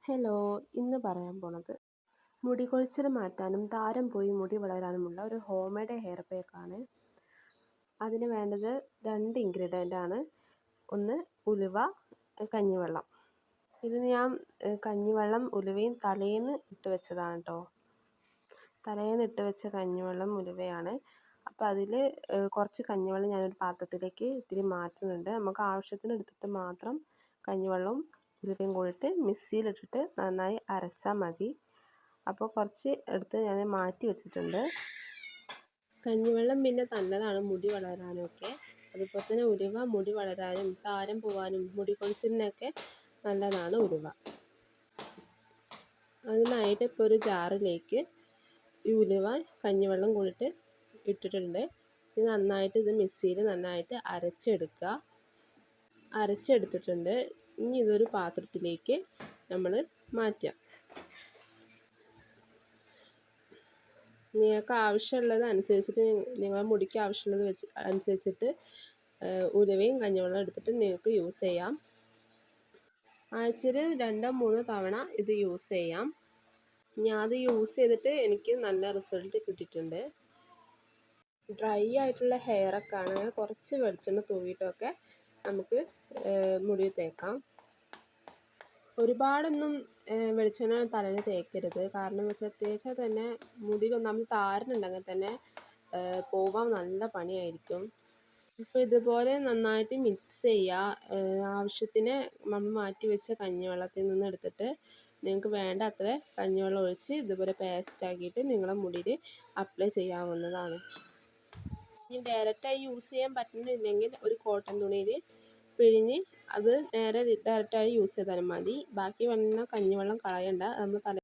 Hello, ഇന്ന് പറയാൻ പോണത് മുടി കൊഴിച്ചിൽ മാറ്റാനും താരൻ പോയി മുടി വളരാനുമുള്ള ഒരു ഹോം മെയ്ഡ് ഹെയർ പാക്കാണ്. അതിന് വേണ്ടത് 2 ഇൻഗ്രീഡിയൻ്റ് ആണ്. ഒന്ന് ഉലുവ, കഞ്ഞിവെള്ളം. ഇത് ഞാൻ കഞ്ഞിവെള്ളം ഉലുവയും തലേന്ന് ഇട്ട് വെച്ചതാണ് കേട്ടോ. തലേന്ന് ഇട്ട് വെച്ച കഞ്ഞിവെള്ളം ഉലുവയാണ്. അപ്പോൾ അതിൽ കുറച്ച് കഞ്ഞിവെള്ളം ഞാനൊരു പാത്രത്തിലേക്ക് ഇത്തിരി മാറ്റുന്നുണ്ട്. നമുക്ക് ആവശ്യത്തിന് എടുത്തിട്ട് മാത്രം കഞ്ഞിവെള്ളവും ഉലുവയും കൂടിയിട്ട് മിക്സിയിലിട്ടിട്ട് നന്നായി അരച്ചാൽ മതി. അപ്പോൾ കുറച്ച് എടുത്ത് ഞാൻ മാറ്റി വെച്ചിട്ടുണ്ട്. കഞ്ഞിവെള്ളം പിന്നെ നല്ലതാണ് മുടി വളരാനൊക്കെ. അതുപോലെ തന്നെ ഉലുവ മുടി വളരാനും താരൻ പോവാനും മുടി കൊഴിച്ചിലിനൊക്കെ നല്ലതാണ് ഉലുവ. അതിനായിട്ട് ഇപ്പോൾ ഒരു ജാറിലേക്ക് ഈ ഉലുവ കഞ്ഞിവെള്ളം കൂടിയിട്ട് ഇട്ടിട്ടുണ്ട്. ഇത് നന്നായിട്ട് മിക്സിയിൽ നന്നായിട്ട് അരച്ചെടുത്തിട്ടുണ്ട്. ഇനി ഇതൊരു പാത്രത്തിലേക്ക് നമ്മൾ മാറ്റാം. നിങ്ങൾക്ക് ആവശ്യമുള്ളത് അനുസരിച്ചിട്ട് നിങ്ങളുടെ മുടിക്ക് ആവശ്യമുള്ളത് അനുസരിച്ചിട്ട് ഉലുവയും കഞ്ഞിവെള്ളം എടുത്തിട്ട് നിങ്ങൾക്ക് യൂസ് ചെയ്യാം. ആഴ്ചയിൽ 2-3 തവണ ഇത് യൂസ് ചെയ്യാം. ഞാൻ അത് യൂസ് ചെയ്തിട്ട് എനിക്ക് നല്ല റിസൾട്ട് കിട്ടിയിട്ടുണ്ട്. ഡ്രൈ ആയിട്ടുള്ള ഹെയറൊക്കെ ആണെങ്കിൽ കുറച്ച് വെളിച്ചെണ്ണ തൂവിയിട്ടൊക്കെ നമുക്ക് മുടി തേക്കാം. ഒരുപാടൊന്നും വെളിച്ചെണ്ണ തലയിൽ തേക്കരുത്. കാരണം വെച്ചാൽ തേച്ചാൽ തന്നെ മുടിയിൽ ഒന്നാമത് താരനുണ്ടെങ്കിൽ തന്നെ പോവാൻ നല്ല പണിയായിരിക്കും. ഇപ്പോൾ ഇതുപോലെ നന്നായിട്ട് മിക്സ് ചെയ്യുക. ആവശ്യത്തിന് നമ്മൾ മാറ്റി വെച്ച കഞ്ഞിവെള്ളത്തിൽ നിന്ന് എടുത്തിട്ട് നിങ്ങൾക്ക് വേണ്ട അത്ര കഞ്ഞിവെള്ളം ഒഴിച്ച് ഇതുപോലെ പേസ്റ്റ് ആക്കിയിട്ട് നിങ്ങളുടെ മുടിയിൽ അപ്ലൈ ചെയ്യാവുന്നതാണ്. ഇനി ഡയറക്റ്റായി യൂസ് ചെയ്യാൻ പറ്റുന്നില്ലെങ്കിൽ ഒരു കോട്ടൺ തുണിയിൽ പിഴിഞ്ഞ് അത് ഡയറക്റ്റായി യൂസ് ചെയ്താലും മതി. ബാക്കി വന്ന കഞ്ഞിവെള്ളം കളയണ്ട. നമ്മൾ